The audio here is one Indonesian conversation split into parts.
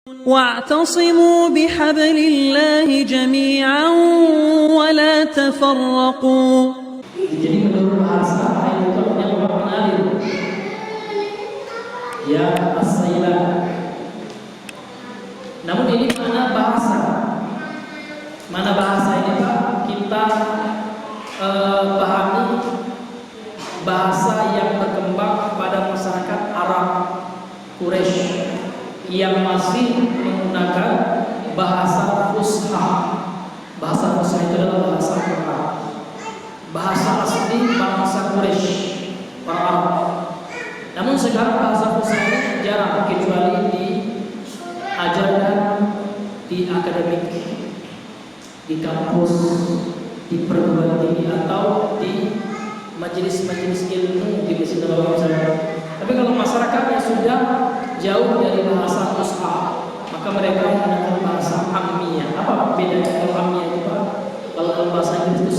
واعتصموا بحبل الله جميعا ولا تفرقوا. Jadi menurut bahasa ayat itu yang mengalir ya as-sailah. Namun ini mana bahasa ini Pak, kita pahami bahasa yang berkembang pada masyarakat Arab Quraisy yang masih menggunakan bahasa fusha. Bahasa fusha itu adalah bahasa Arab, bahasa asli bangsa Quraisy, orang Arab. Namun sekarang bahasa fusha ini jarang, kecuali diajarkan di akademik, di kampus, di perguruan tinggi atau di majelis-majelis ilmu di Masjid Nabawi misalnya. Tapi kalau masyarakatnya sudah jauh dari bahasa fusha, maka mereka menggunakan bahasa ammiyah. Apa bedanya kalau ammiyah itu Pak? Kalau bahasa Inggris itu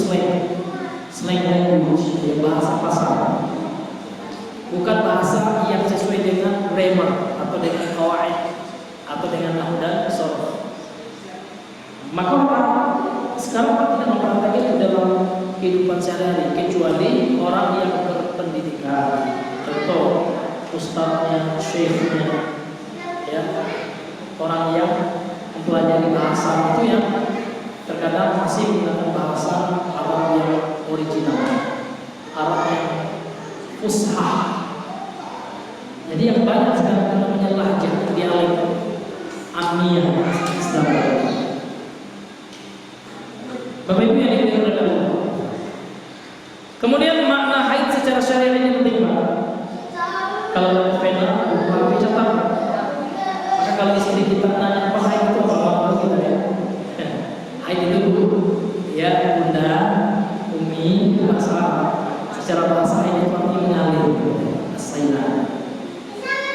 slang language, ya, bahasa pasar. Bukan bahasa yang sesuai dengan grammar atau dengan qawaid atau dengan nahwu dan sharh. Maka sekarang Pak tidak mempraktikkan itu dalam kehidupan sehari-hari, kecuali orang yang berpendidikan, contoh ustadznya, syekhnya, ya, orang yang mempelajari bahasa itu yang terkadang masih menggunakan bahasa Arab yang original, Arab yang fusha. Jadi yang banyak sekarang namanya lahjah, dialek, ammiyah, Islam. Bapak Ibu yang dimuliakan Allah. Kemudian makna haid secara syariat ini penting Pak. Kalau pena buku catat. Maka kalau di sini kita tanya apa haid itu apa kita ya? Haid itu ya bunda, umi, bahasa Arab. Secara bahasa haid itu artinya mengalir, as-sailah.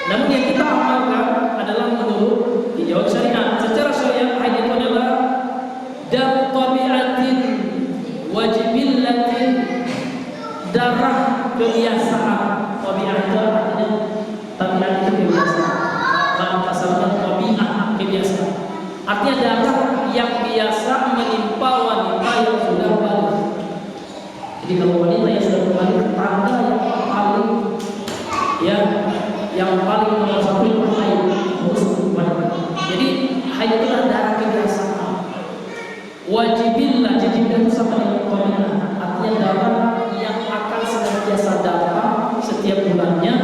Namun yang kita amalkan adalah menurut dijawab syariat. Secara syariat haid itu adalah dam tabi'atin wajibillatin, darah kebiasaan. Tabi'ah itu artinya tabi'ah itu kebiasaan. Dalam pasalnya tabi'ah kebiasaan. Artinya darah yang biasa menimpa wanita yang sudah balik. Jadi kalau wanita yang sudah balik, tanda yang paling ya yang paling nomor satu itu haid, khusus wanita. Jadi haid itu adalah darah kebiasaan. Wajibillah, jibillah itu sama dengan tabi'ah. Artinya darah yang akan senantiasa datang setiap bulannya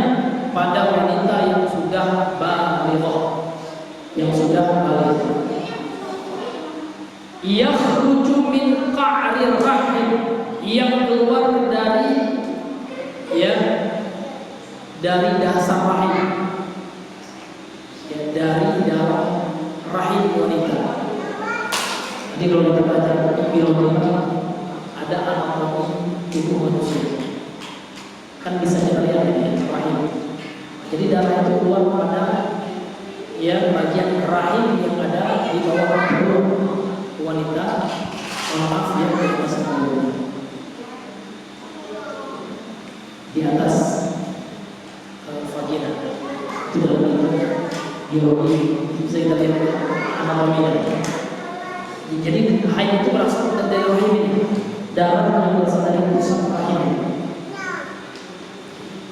pada wanita yang sudah balighah, yang sudah balik. Yakhruju min qa'rir rahim, yang keluar dari ya dari dasar rahim, ya, dari dalam rahim wanita. Jadi kalau kita baca biologi ada anatomi tubuh manusia, kan bisa kita lihat ini rahim. Jadi darah itu keluar pada ya bagian rahim yang ada di bawah perut wanita. Maaf ya, di atas vagina. Itu dalam biologi bisa kita lihat anatominya. Jadi haid itu berasal dari rahim ini, darah yang berasal dari pusat rahim.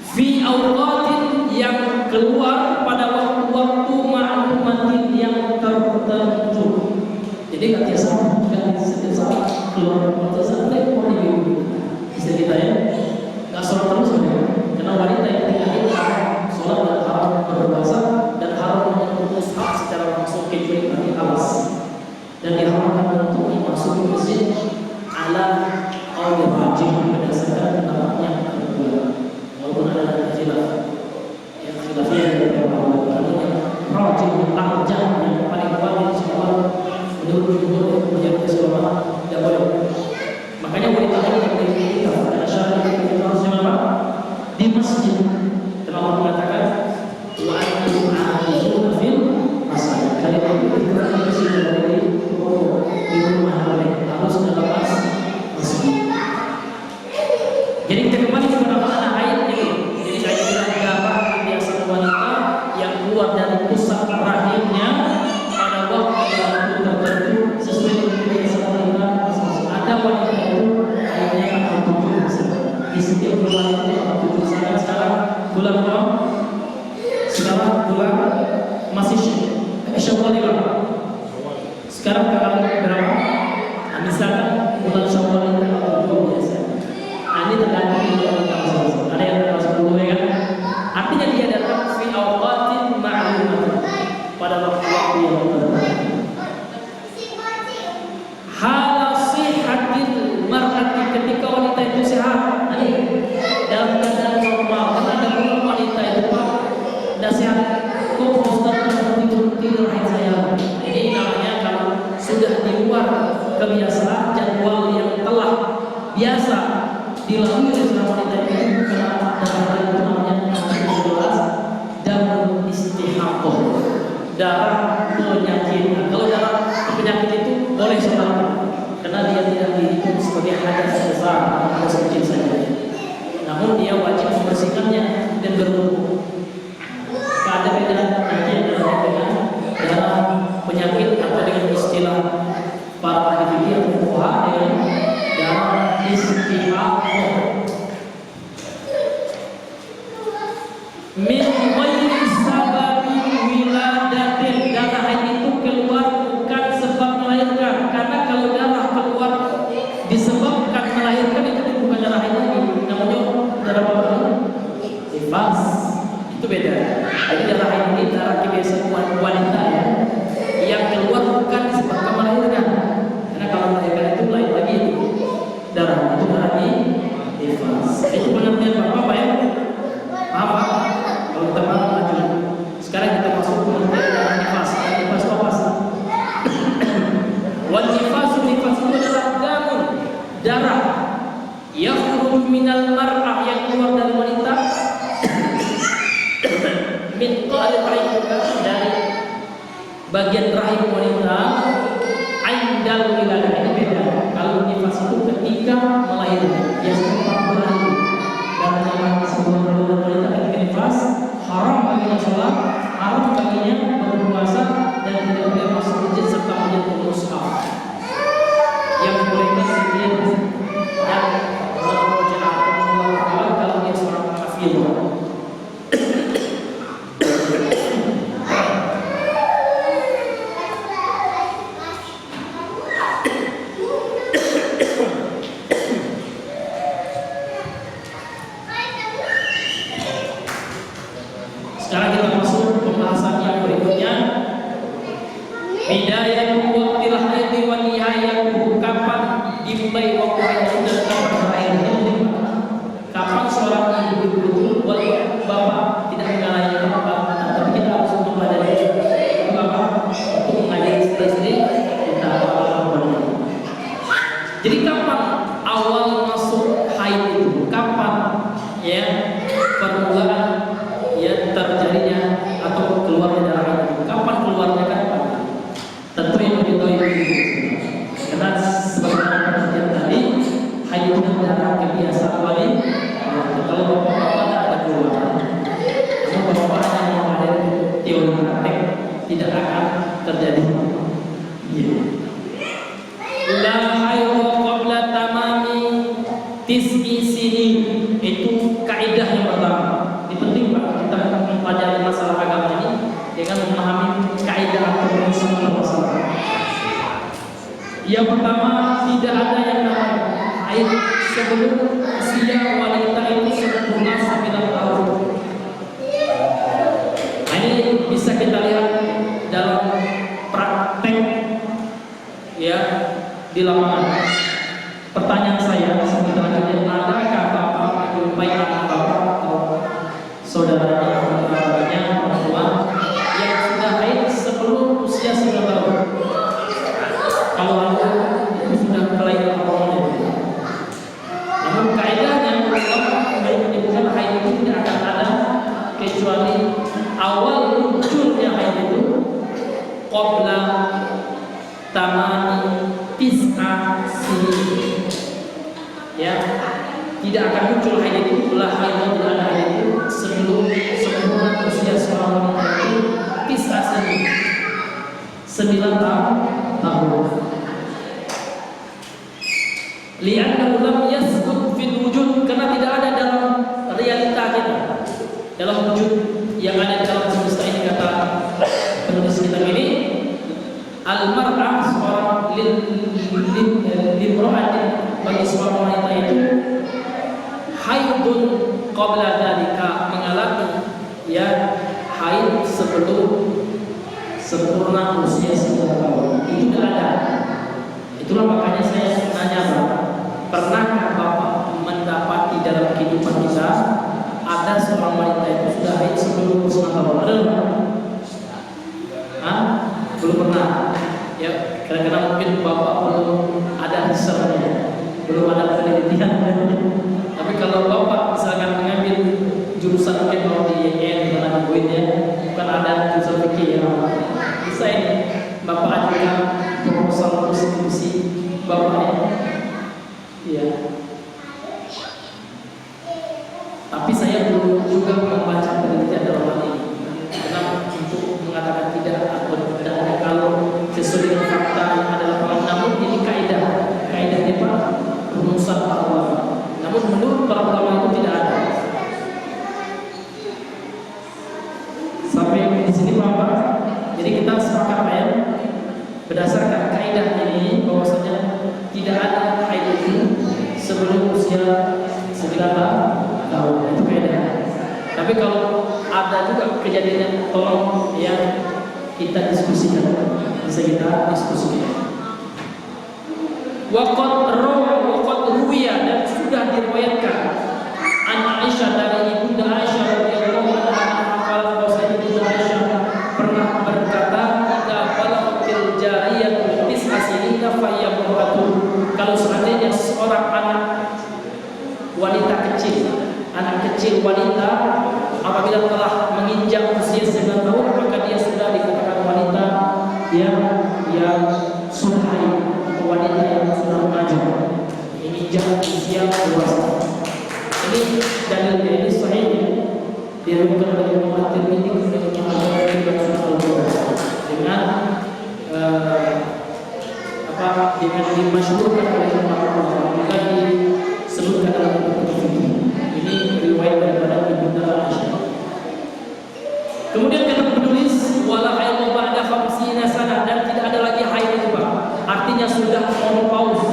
Fi awqatin, yang keluar pada waktu-waktu ma'lumatin yang tertentu. Jadi nggak biasa, nggak setiap saat keluar waktu saat itu bisa kita ya, nggak sholat terus ya. Karena wanita yang tidak haid sholat dan haram berpuasa dan haram menyentuh mushaf secara langsung kecuali bagi alas. Dan diharamkan untuk masuk ke masjid ala qaul rajih berdasarkan pendapat yang kedua. Walaupun ada khilaf, yang khilafnya dari ulama, yang rajih arjah yang paling kuat insyaallah menurut jumhur menjadi ulama tidak boleh. Makanya wanita ini yang kita ada syarat kita harus apa? Di masjid. Karena Allah mengatakan wa antum a'idun fil masjid. Kali ini kita di sini dari di rumah oleh Allah di Syawal ya Pak. Sekarang tanggal berapa? Nah, misalkan bulan Syawal ini tanggal 7 biasa. Nah, ini tergantung ada yang tanggal 10 ya kan. Artinya dia datang fi awqatin ma'lumat, pada waktu-waktu yang tertentu. Hala sihhatil mar'ati, ketika wanita itu sehat, dalam keadaan normal. Karena ada beberapa wanita itu Pak, tidak sehat. Kok Ustaz tidur haid saya? Ini namanya kalau sudah di luar kebiasaan jadwal yang telah biasa dilalui oleh seorang wanita itu, karena darah itu namanya darah istihadah, darah penyakit. Kalau darah penyakit itu boleh sholat, karena dia tidak dihitung sebagai hadas besar atau hadas kecil saja. Namun dia wajib membersihkannya dan berwudu. Ada beda nanti adalah dengan darah penyakit atau dengan istilah para ahli fikih atau fuqaha dengan darah istihadah. Min ghairi sababi wiladatin, darah itu keluar bukan sebab melahirkan. Karena kalau darah keluar disebabkan melahirkan itu bukan darah lagi, namanya darah apa? Nifas. Itu beda. Jadi darah ini darah kebiasaan wanita ya, yang keluar bukan disebabkan melahirkan. Karena kalau melahirkan itu lain lagi, darah itu darah nifas. Itu pengertian Bapak ya? Maaf Pak, kalau kita mau lanjut. Sekarang kita masuk pengertian darah nifas. Nifas itu apa sih? Wan nifas itu adalah damun, darah yakhruj minal mar'ah, yang keluar dari wanita, min qalil rahim, dari bagian rahim wanita, indal wiladah. Ini beda. Kalau nifas itu ketika melahirkan, biasanya 40 hari. Darahnya sebelum melahirkan wanita ketika nifas, haram baginya sholat, haram baginya berpuasa, dan tidak boleh masuk masjid serta menyentuh mushaf. Yang bolehkan sendiri dan Allah kalau dia seorang kafir. Sekarang kita masuk pembahasan yang berikutnya. Bidayatu waqtil haidhi wa nihayatuhu, kapan dimulai waktu haid dan kapan berakhirnya. Kapan seorang ibu betul, walaupun bapak tidak menyalahi bapak, tapi kita harus mempelajari bapak untuk mengajari istri-istri kita apa. Jadi kapan awal masuk haid itu? Kapan ya permulaan ya terjadinya atau keluarnya darah itu? Kapan keluarnya kan? Tentu yang lebih tahu ibu. Karena sebagaimana pengertian tadi, haid itu darah kebiasaan wali. Kalau bapak-bapak tidak ada keluar, namun bapak hanya mempelajari teori praktek, tidak akan terjadi. La haidha qabla tamami tis'i sinin, itu kaidah yang pertama. Ini penting Pak, kita mempelajari masalah agama ini dengan memahami kaidah atau semua masalah. Yang pertama, tidak ada yang namanya haid sebelum usia wanita itu sempurna 9 tahun. Nah, ini bisa kita lihat dalam praktek ya di lapangan. Pertanyaan saya sebenarnya, adakah bapak menjumpai anak bapak atau saudaranya, kerabatnya, orang tua yang sudah haid sebelum usia 9 tahun? Kalau ada, itu sudah kelainan hormon. Namun kaidahnya ulama menyebutkan haid itu tidak akan ada kecuali awal munculnya haid itu qabla tamani tis'a sinin. Ya, tidak akan muncul haid itu, la haid, tidak ada haid itu sebelum sempurna usia seorang wanita itu tis'a sinin, 9 tahun. Li'annahu lam yasbut fil wujud, karena tidak ada dalam realita kita, dalam wujud yang ada dalam semesta ini, kata penulis diskusi kita ini, al-mar'ah seorang limro'atin bagi seorang wanita itu haidun qabla dalika, mengalami ya haid sebelum sempurna usia 9 tahun. Itu tidak ada. Itulah makanya saya nanya Bapak, pernahkah Bapak mendapati dalam kehidupan kita ada seorang wanita itu sudah haid sebelum 9 tahun? Ada nggak? Belum pernah. Ya, kadang-kadang mungkin Bapak belum ada risetnya, belum ada penelitian. Tapi kalau Bapak misalkan mengambil jurusan mungkin kalau di IAIN dengan UIN ya, bukan ada jurusan fikih ya, bisa ini Bapak ajukan proposal skripsi Bapak ya. Iya. Tapi saya belum juga membaca penelitian dalam hal ini. Karena untuk mengatakan tidak atau tidak ada kalau sesuai dengan fakta yang ada dalam, namun ini kaidahnya Pak, rumusan para ulama. Namun menurut para ulama itu tidak ada. Sampai di sini Bapak. Jadi kita sepakat Pak ya, berdasarkan kaidah ini bahwasanya tidak ada haid itu sebelum usia 9 tahun, itu kaidah. Tapi kalau ada juga kejadian, tolong ya kita diskusikan, bisa kita diskusikan. Waqad ruwiya, dan sudah diriwayatkan an Aisyah dari Ibunda Aisyah radhiyallahu anha, bahwasanya Ibunda Aisyah pernah berkata, "Idza balaghatil jariyatu tis'a sinina fa hiya mur'atun." Kalau seandainya seorang anak kecil wanita apabila telah menginjak usia 9 tahun, maka dia sudah dikatakan wanita yang sudah haid, atau wanita yang sudah remaja, menginjak usia dewasa. Ini dalilnya, ini sahih diriwayatkan oleh Imam At-Tirmidzi dengan dengan dimasyhurkan oleh ulama, juga disebutkan dalam buku fikih. Ini riwayat daripada Ibunda Aisyah. Kemudian kata penulis, wala haidhu ba'da 50 sana, dan tidak ada lagi haid itu Pak. Artinya sudah menopause,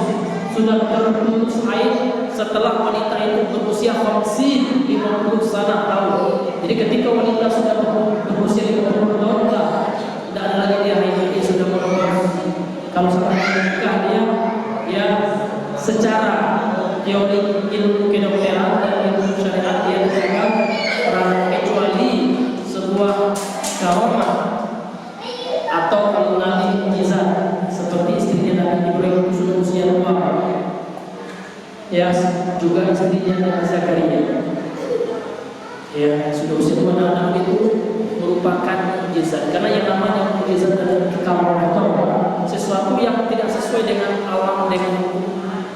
sudah terputus haid setelah wanita itu berusia 50 tahun. Jadi ketika wanita sudah berusia 50 tahun, tidak ada lagi dia haid, dia sudah menopause. Kalau sampai menikah dia ya secara teori ilmu kedokteran dan ilmu syariat dia dikatakan orang, kecuali sebuah karamah atau mengalami mukjizat seperti istrinya Nabi Ibrahim itu sudah usia tua, ya juga istrinya Nabi Zakaria ya sudah usia tua. Namun itu merupakan mukjizat, karena yang namanya mukjizat adalah karamah itu sesuatu yang tidak sesuai dengan alam, dengan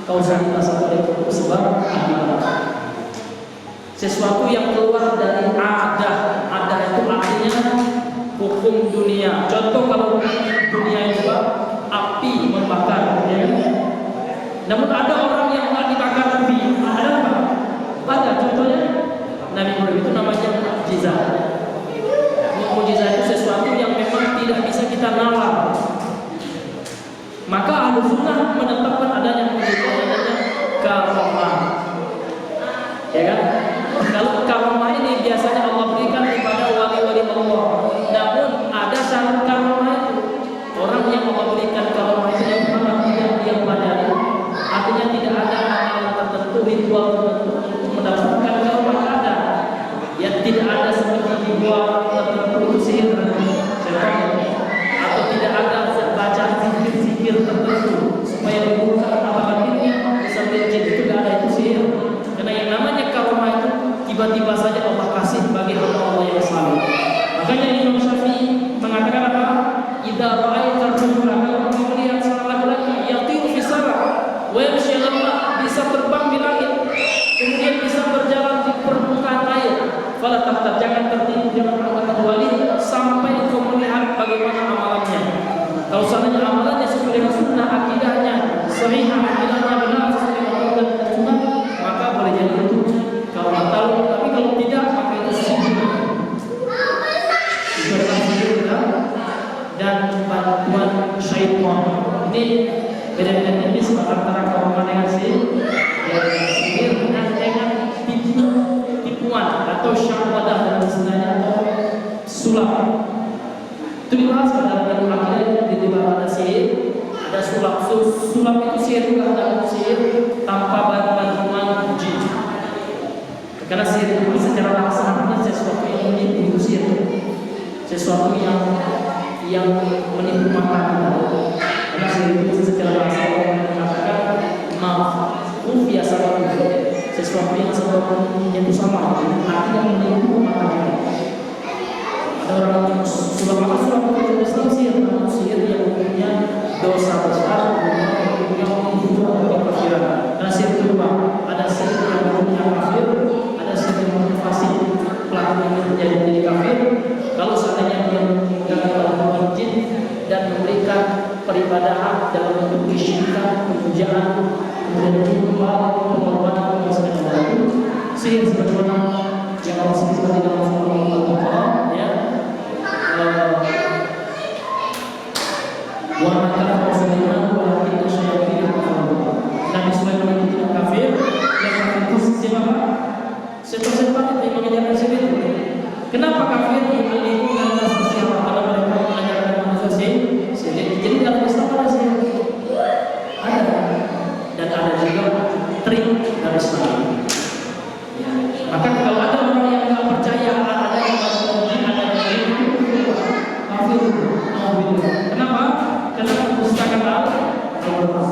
kausalitas atau dengan sebab akibat, sesuatu yang keluar dari adah itu artinya hukum dunia. Contoh kalau dunia itu api membakar ya. Namun ada orang yang nggak dibakar api, ada apa? Ada, contohnya Nabi Ibrahim, itu namanya mukjizat. Mukjizat itu sesuatu yang memang tidak bisa kita nalar. Maka Ahlus Sunnah menetapkan adanya mukjizat, adanya karamah. Ya kan? Kalau karamah ini biasanya Allah berikan kepada wali-wali Allah. Namun ada syarat karamah itu. Orang yang Allah berikan karamah itu yang pertama tidak dia pelajari. Artinya tidak ada amalan tertentu, ritual tertentu untuk mendapatkan karamah, ada. Ya tidak ada seperti ritual tertentu itu sihir atau tidak ada bacaan zikir tertentu supaya dibuka apa batinnya bisa berjin, itu tidak ada, itu sihir. Karena yang namanya karamah itu tiba-tiba saja Allah kasih bagi hamba Allah yang saleh. Makanya Imam Syafi'i mengatakan apa? Idza ra'aita ar-rajula, kalau kamu melihat seorang laki-laki yatiru fi sama wa yamshi 'ala al-ma', bisa terbang di langit, kemudian bisa berjalan di permukaan air, fala tahta, jangan tertipu, jangan melakukan wali sampai engkau melihat bagaimana amalannya. Kalau seandainya amalannya sesuai dengan sunnah, akidahnya sahih, akidahnya benar sesuai dengan Al-Quran dan Sunnah, maka boleh jadi itu kalau tahu. Tapi kalau tidak, maka itu sihir. Itu adalah sihir, dan bantuan syaitan. Ini beda-beda tipis antara kaum dengan sihir dengan tipuan atau syahadah dalam istilahnya atau sulap. Itu dibahas dalam akidah di ada sihir, ada sulap. Sulap itu sihir juga ada sihir tanpa bantuan jin. Karena sihir itu secara laksana sesuatu yang menipu, itu sihir, sesuatu yang menipu mata kita. Karena sihir itu secara laksana mengatakan maaf, biasa banget, sesuatu yang sebabnya itu sama, artinya menipu mata kita. Ada orang yang sulap itu sihir, namun sihir yang punya dosa besar, punya kekafiran. Karena sihir itu ada sihir yang punya kafir, ada sihir yang motivasi pelakunya menjadi kafir. Kalau seandainya dia meninggalkan jin dan memberikan peribadahan dalam bentuk kesyirikan, pemujaan, kemudian menyembah pengorbanan kepada selain itu, sihir sebagaimana yang Allah sebutkan di dalam surah Al-Baqarah, ya. Wa ma kafara Sulaiman walakinna syayatin kafaru. Nabi Sulaiman itu tidak kafir, yang kafir itu siapa? Setan-setan yang mengajarkan sihir. Kenapa kafir? Karena siapa? Karena mereka mengajarkan manusia sihir. Jadi dalam Islam ada sihir, ada, dan ada juga trik dalam Islam. Ya. Maka kalau ada orang yang tidak percaya ada yang ada trik, kafir. Kenapa? Karena pustaka Al-Qur'an.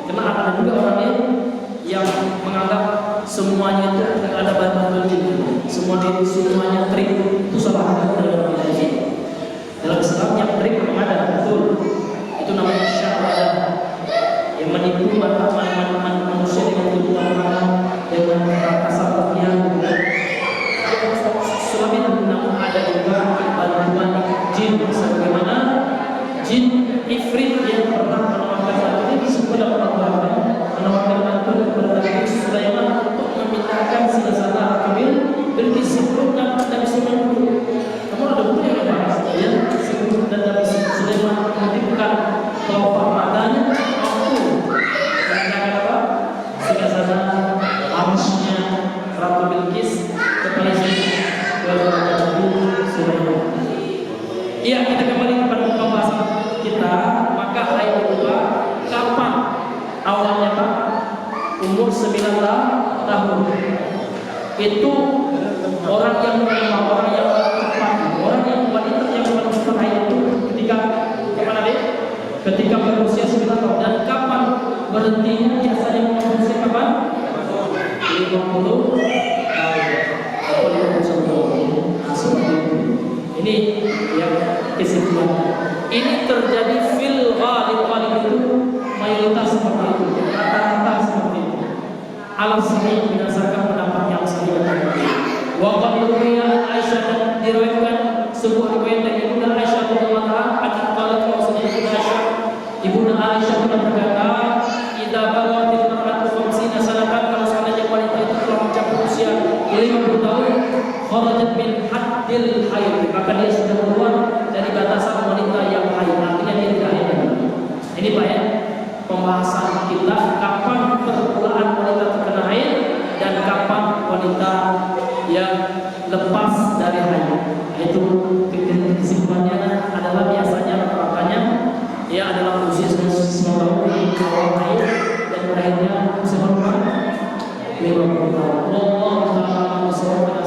Karena ada juga orang yang menganggap semuanya itu ada bantuan jin, semuanya trik, itu salah dalam ini. Dalam Islam yang trik memang ada, betul. Itu namanya syahadah, yang menipu manusia dengan tujuan dengan kasar-kasarnya. Selain itu namun ada juga bantuan jin, sebagaimana jin ifrit yang pernah menawarkan bantuan, disebut dalam Al-Quran, menawarkan bantuan kepada Nabi Sulaiman untuk memindahkan singasana Al-Qabil Bilqis sebelum Nabi Sulaiman dulu. Kamu ada buku yang membahas, ya, sebelum dan Nabi Sulaiman menitipkan kelopak matanya, mampu memindahkan apa? Singasana arusnya Ratu Bilqis ke Palestina, ke Nabi Sulaiman. Iya, kita kembali kepada pembahasan kita. Maka ayat kedua, kapan awalnya Pak? Umur 9 tahun. Itu orang yang wanita yang menemukan ayat itu ketika kemana deh? Ketika berusia 9 tahun. Dan kapan berhentinya? Biasanya berusia kapan? 50 atau 51 tahun. Ini yang kesimpulan. Ini terjadi fil ghalib itu mayoritas seperti itu, rata-rata seperti itu. Al-Sahih berdasarkan pendapat yang sahih. Wa qad ruwiya Aisyah, dan diriwayatkan sebuah riwayat dari Ibnu Aisyah radhiyallahu anha, qalat Ibnu Aisyah berkata, "Idza balaghatil mar'atu 50 sanatan," kalau seandainya wanita itu telah mencapai usia 50 tahun, kharajat min haddil haid, maka dia sudah keluar dari batasan wanita yang haid, artinya dia tidak haid. Ini Pak ya, pembahasan kita kapan permulaan wanita terkena haid dan kapan wanita yang lepas dari haid. Itu kesimpulannya adalah biasanya rata-ratanya ya adalah usia 9 tahun awal haid dan akhirnya usia berapa? 50 tahun. Allah Ta'ala bersama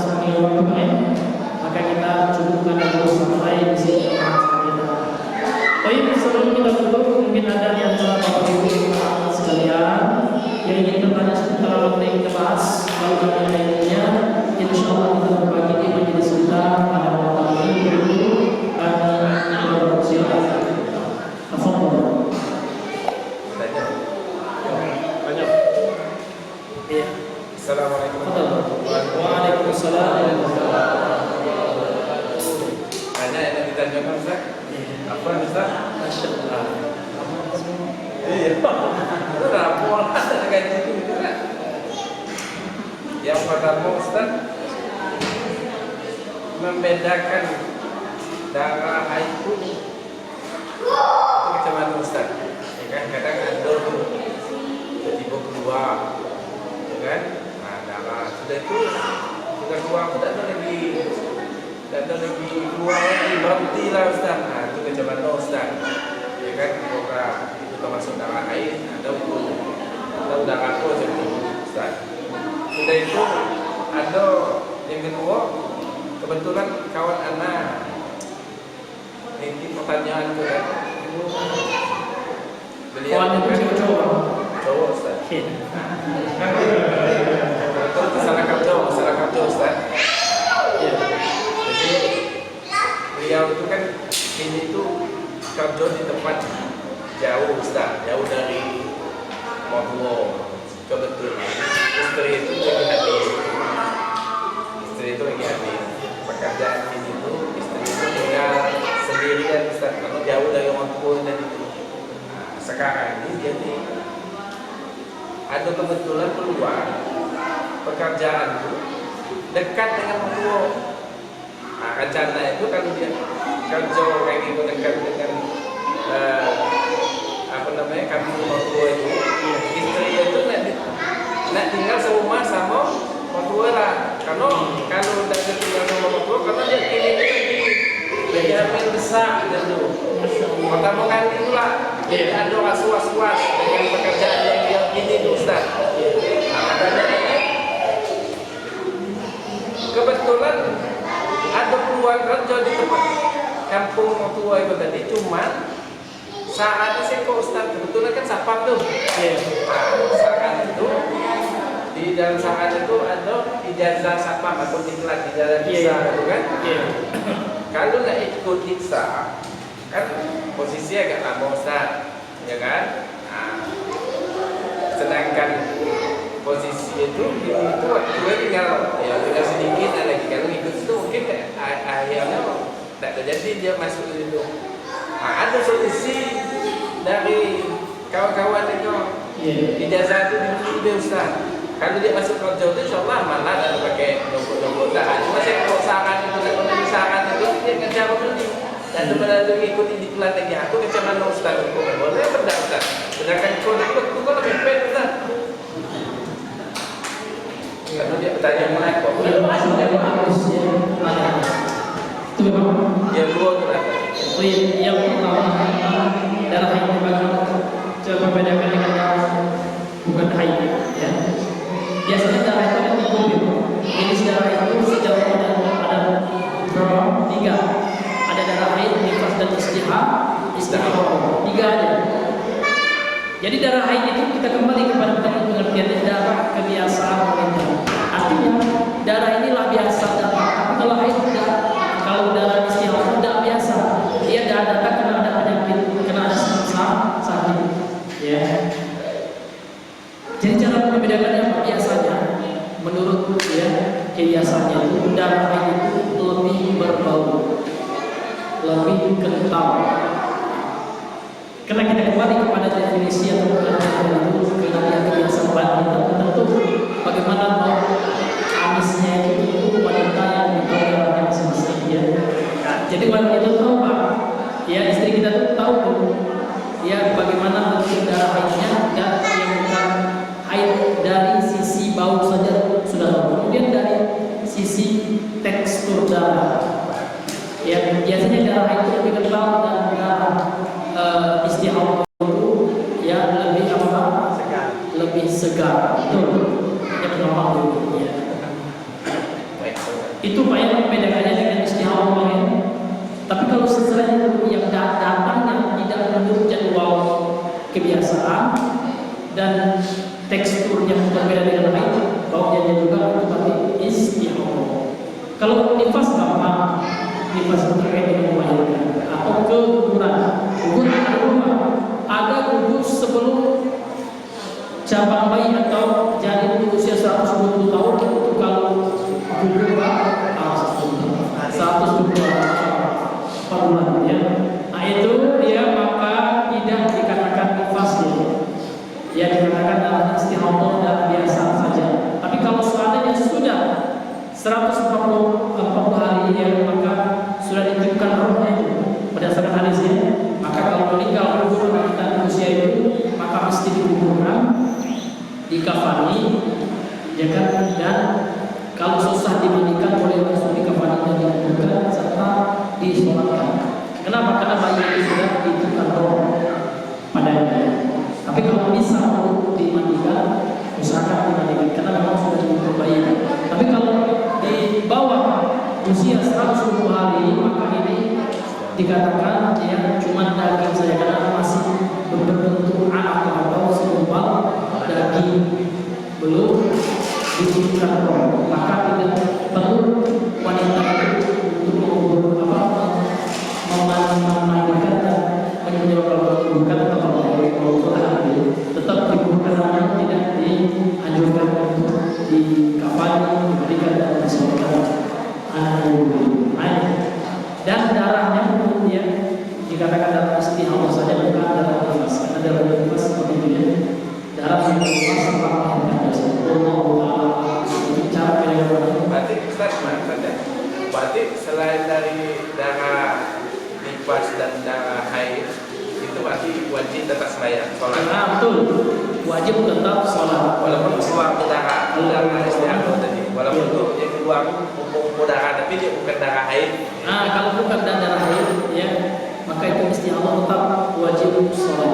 maka kita cukupkan dulu sampai di sini kita. Baik, sebelum kita tutup, mungkin ada di antara Bapak Ibu sekalian yang ingin bertanya seputar apa yang kita bahas, kalau ada lainnya, insya Allah kita berbagi di majelis kita pada waktu ini dulu kami bersilakan. Assalamualaikum. Banyak. Iya. Assalamualaikum. Waalaikumsalam. Banyak yang ditanyakan Ustaz. Apa Ustaz? Masya Allah. Iya. Rapor ada kayak gitu kan. Yang pertama Ustaz, membedakan darah haid masuk darah haid, ada hukum, ada darah itu macam itu, Ustaz. Sudah itu ada yang kedua, kebetulan kawan anak ini pertanyaan tu kan, beliau Kawan itu kan cowok Ustaz. Masalah kerja Ustaz. Ya. Jadi beliau itu kan ini tuh kerja di tempat jauh Ustaz, jauh dari Modo. Kebetulan istri itu lagi habis. Pekerjaan ini tuh istri itu tinggal sendirian Ustaz, karena jauh dari orang tua dan itu. Nah, sekarang ini dia nih ada kebetulan keluar pekerjaan itu dekat dengan orang tua. Nah, rencana itu kalau dia kerja kayak gitu dekat dengan kampung orang tua itu, istri itu nak tinggal serumah sama orang tua lah. Karena kalau tidak tinggal sama orang tua, karena dia kini lagi hamil besar gitu. Pertama kali itulah dia ada was-was dengan pekerjaan yang ini tuh Ustaz. Nah, makanya ini kebetulan ada peluang kerja di tempat kampung orang tua itu tadi, cuman saat itu kok Ustaz kebetulan kan sapam tuh. Saat itu di dalam saat itu ada ijazah sapam atau diklat ijazah visa gitu kan. Kalau nak ikut iksa kan posisi agak lama Ustaz, ya kan? Nah, sedangkan posisi itu waktu tinggal sedikit lagi. Kalau ikut itu mungkin akhirnya tak terjadi dia masuk ke situ. Nah, ada solusi dari kawan-kawan itu ijazah itu diberi Ustaz. Kalau dia masuk kerja itu insyaAllah malah ada pakai nombor-nombor dah. Cuma saya kalau saran itu, kalau saran itu dia kerja apa dulu. Dan daripada ikuti di kelas lagi aku kerja mana Ustaz hukum. Boleh benda Ustaz. Sedangkan kau itu lebih pen Ustaz. Kalau dia bertanya mana kok boleh masuk dari harus ya. Itu memang dia dua tu lah. yang pertama darah haid bagaimana? Coba bedakan dengan darah bukan haid ya. Biasanya darah itu ada 3 jenis darah itu sejauh ada berapa? 3. Ada darah haid, nifas dan istihad. 3 aja. Jadi darah haid itu kita kembali kepada pengertian darah kebiasaan wanita. Artinya darah inilah biasa datang. Tapi kalau haid kalau darah istihad tidak biasa, dia datang karena ada penyakit, karena ada sakit. Ya. Jadi cara membedakannya biasanya menurut ya kebiasaannya itu darah haid itu lebih berbau, lebih kental. Karena kita kembali kepada definisi atau pengertian kebiasaan wanita, tentu bagaimana bau amisnya itu wanita yang tahu darahnya masing-masing ya. Jadi wanita itu tahu Pak, ya istri kita tuh tahu tuh, ya bagaimana bentuk darah haidnya dan yang bukan haid dari sisi bau saja sudah tahu. Kemudian dari sisi tekstur darah, ya biasanya darah haid itu lebih kental dan darah istihad itu ya lebih apa? Lebih segar. Betul. Yang normal dulu ya. Itu Pak yang membedakannya dengan istihad kemarin. Tapi kalau sesuai yang datangnya tidak menurut jadwal kebiasaan dan teksturnya berbeda dengan haid, baunya juga itu berarti istihad. Kalau nifas gampang, nifas terkait dengan melahirkan atau keguguran. Ada gugur sebelum cabang bayi atau janin berusia 120 tahun itu kalau gugur 120 bulan ya. Nah itu dia maka tidak dikatakan nifas ya dikatakan dalam istihadah dan biasa saja. Tapi kalau seandainya sudah 140 hari ya maka sudah ditentukan rohnya itu berdasarkan hadisnya. Maka kalau meninggal gugur wanita usia itu maka mesti dikuburkan, dikafani, ya kan? Dan kalau susah dimandikan boleh langsung dikafani dan dikuburkan serta disolatkan. Kenapa? Karena bayi itu sudah ditentukan roh padanya. dikatakan ya cuma daging saja karena masih berbentuk anak atau segumpal daging belum diciptakan roh, maka tidak perlu wanita itu untuk memandikan dan menyebabkan bukan atau tetap dibuka namun tidak dianjurkan untuk dikafani, diberikan dan disolatkan dan darahnya pun ya dikatakan darah istihadah saja bukan darah nifas, karena darah nifas seperti itu ya darah yang keluar setelah melahirkan cara penyelenggaraan. Berarti Ustaz berarti selain dari darah nifas dan darah haid itu berarti wajib tetap sembahyang sholat. Nah, betul, wajib tetap sholat Walaupun keluar darah istihadah tadi, walaupun itu yang keluar pupuk darah tapi dia bukan darah haid. Nah, kalau bukan darah haid ya maka itu istihadah tetap wajib sholat.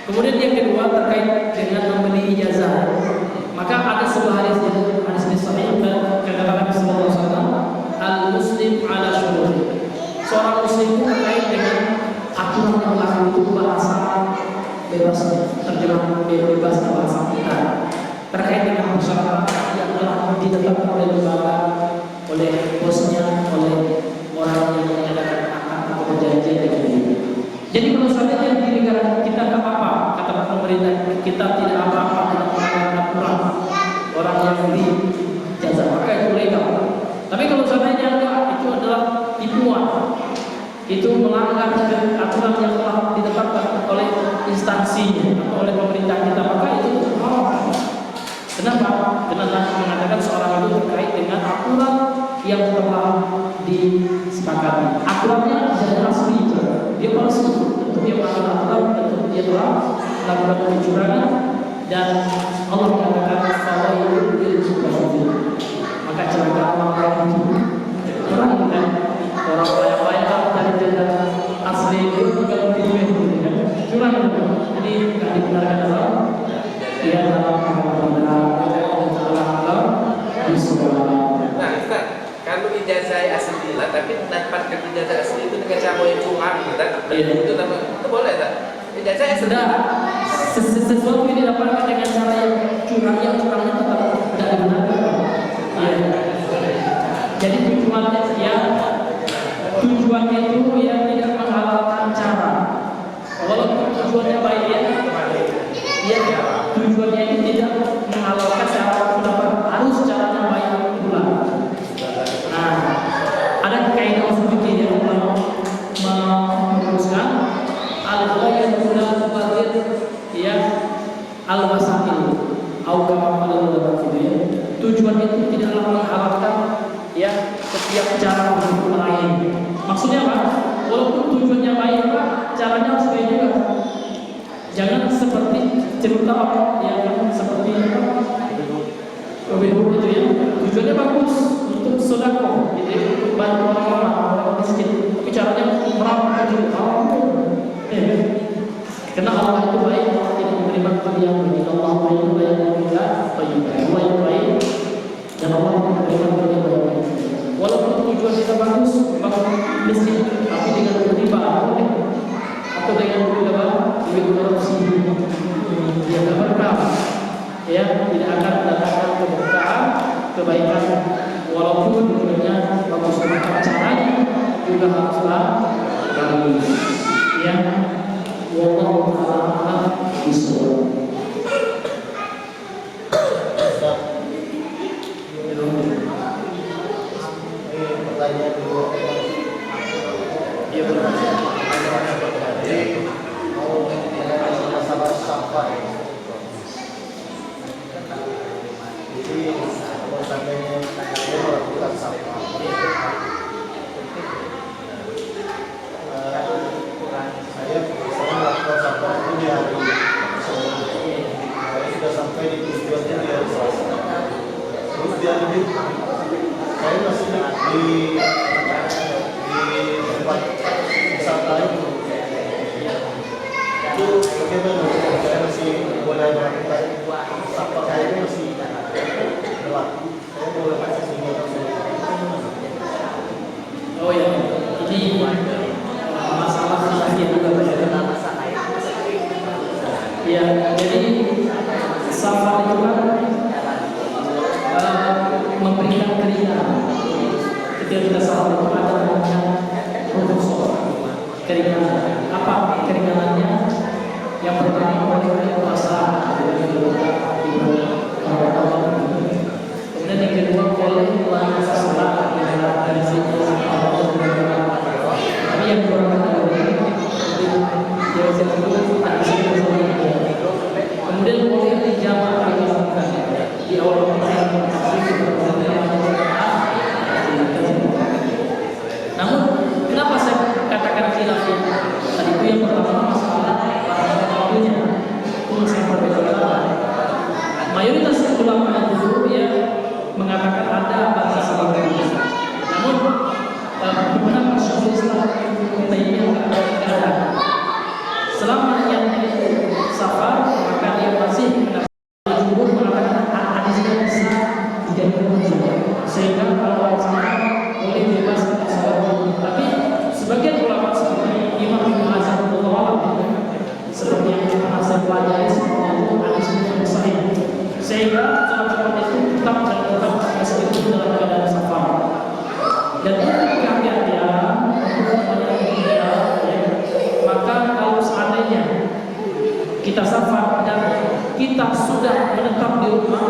Kemudian yang kedua terkait dengan membeli ijazah, maka ada sebuah hadis ini sahih kata Nabi sallallahu alaihi wasallam, al muslim ala syururi. Seorang muslim itu terkait dengan aturan yang berlaku itu bahasa bebas, terjemahan bebas bahasa kita terkait dengan masyarakat yang telah ditetapkan oleh lembaga, oleh bosnya, oleh orang yang mengadakan akad atau perjanjian dengan dia. Jadi kalau seandainya di negara kita nggak apa-apa, kata pemerintah kita tidak apa-apa dengan melanggar aturan orang yang beli jasa, maka itu legal. Tapi kalau seandainya enggak, itu adalah tipuan, itu melanggar aturan yang telah ditetapkan oleh instansinya atau oleh pemerintah kita, maka itu haram. Kenapa? Karena Nabi mengatakan seorang itu terkait dengan aturan yang telah disepakati. Aturannya jangan asli, dia palsu, tentu dia melanggar aturan, tentu dia telah melakukan kecurangan, dan Allah mengatakan fawailul lil mutaffifin. Maka celaka orang itu curang dan orang kaya-kaya dari jalan asli itu juga lebih curang. Jadi tidak dibenarkan dalam dia dalam Nah, Ustaz, kalau ijazah asli lah, tapi mendapatkan ijazah asli itu dengan cara yang curang, itu boleh tak? Ijazah asli sudah sesuatu yang didapatkan dengan cara yang curangnya tetap tidak dibenarkan. Jadi tujuannya itu ya tidak menghalalkan cara, walaupun tujuannya baik ya tujuannya itu tidak menghalalkan cara, harus caranya baik pula. Nah, ada kaidah fikih yang merumuskan al-ghayat mubadir ya al-wasail atau kama tujuan itu tidaklah mengharapkan ya setiap cara untuk meraih. Maksudnya apa? Walaupun tujuannya baik, caranya harus baik juga. Jangan seperti cerita yang seperti Robin Hood itu ya, tujuannya bagus untuk sedekah, gitu, bantu orang miskin, tapi caranya merampok itu karena Allah itu baik, Allah tidak menerima yang baik. Allah baik yang baik, dan Allah tidak menerima yang baik. Walaupun tujuan kita bagus, miskin, tapi dengan riba atau dengan duit korupsi, dia tidak berkah, ya tidak akan mendatangkan keberkahan, kebaikan. Walaupun tujuannya bagus, maka caranya juga haruslah bagus. Ya, wallahu ta'ala bishawab. Pertanyaan dulu. Iya benar. Masalah sampah. Jadi kalau seandainya dia melakukan sampah, saya melakukan sampah itu di hari sebelumnya. Saya sudah sampai di tujuan di hari Selasa. Terus dia lebih, saya masih di tempat wisata itu. Itu bagaimana? Saya masih boleh melakukan sampah, kayaknya masih berlaku. Saya boleh kasih sini. Oh ya. keringanan. Apa keringanannya? Yang pertama boleh puasa, kemudian yang kedua boleh puasa sholat dari sini. Tapi yang kemudian boleh dijamaah di awal namun kenapa saya katakan khilaf tadi itu yang pertama masalah waktunya itu saya berbeda. Mayoritas ulama dulu ya mengatakan ada batas waktu. Namun beberapa syaikhul Islam tidak ada. Selama yang safar maka dia masih jumhur mengatakan hadisnya bisa dijadikan hujah. Sehingga kalau safar boleh bebas sholat. Tapi sebagian ulama seperti Imam Ibnu Hazm seperti yang pernah saya pelajari itu hadisnya sahih. Sehingga sholat itu tetap dan tetap meskipun dalam keadaan safar. Dan kehati-hatian maka kalau seandainya kita safar dan kita sudah menetap di rumah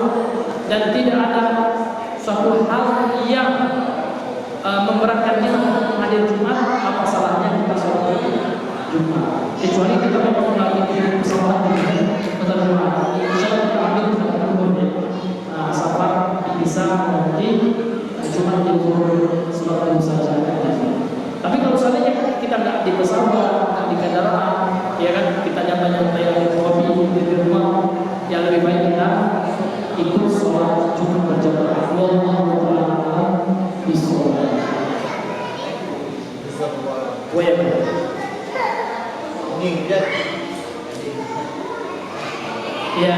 dan tidak ada suatu hal yang memberatkan kita untuk hadir Jumat, apa salahnya kita sholat Jumat? Kecuali kita memang lagi di pesawat tetap Jumat. Insya Allah kita ambil hukumnya. Safar bisa nanti Jumat diukur sholat saja. Tapi kalau seandainya kita nggak di pesawat, nggak di kendaraan, ya kan kita nyantai-nyantai lagi kopi di rumah, yang lebih baik kita ikut sholat Jumat berjamaah. Wallahu a'lam bishawab. Ya,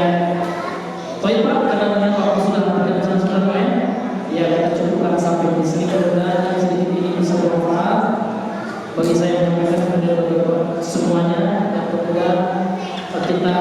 baik Pak, karena waktu sudah berjalan sudah main, ya kita cukupkan sampai di sini. Mudah-mudahan sedikit ini bisa bermanfaat bagi saya yang menyampaikan kepada semuanya, dan mudah-mudahan kita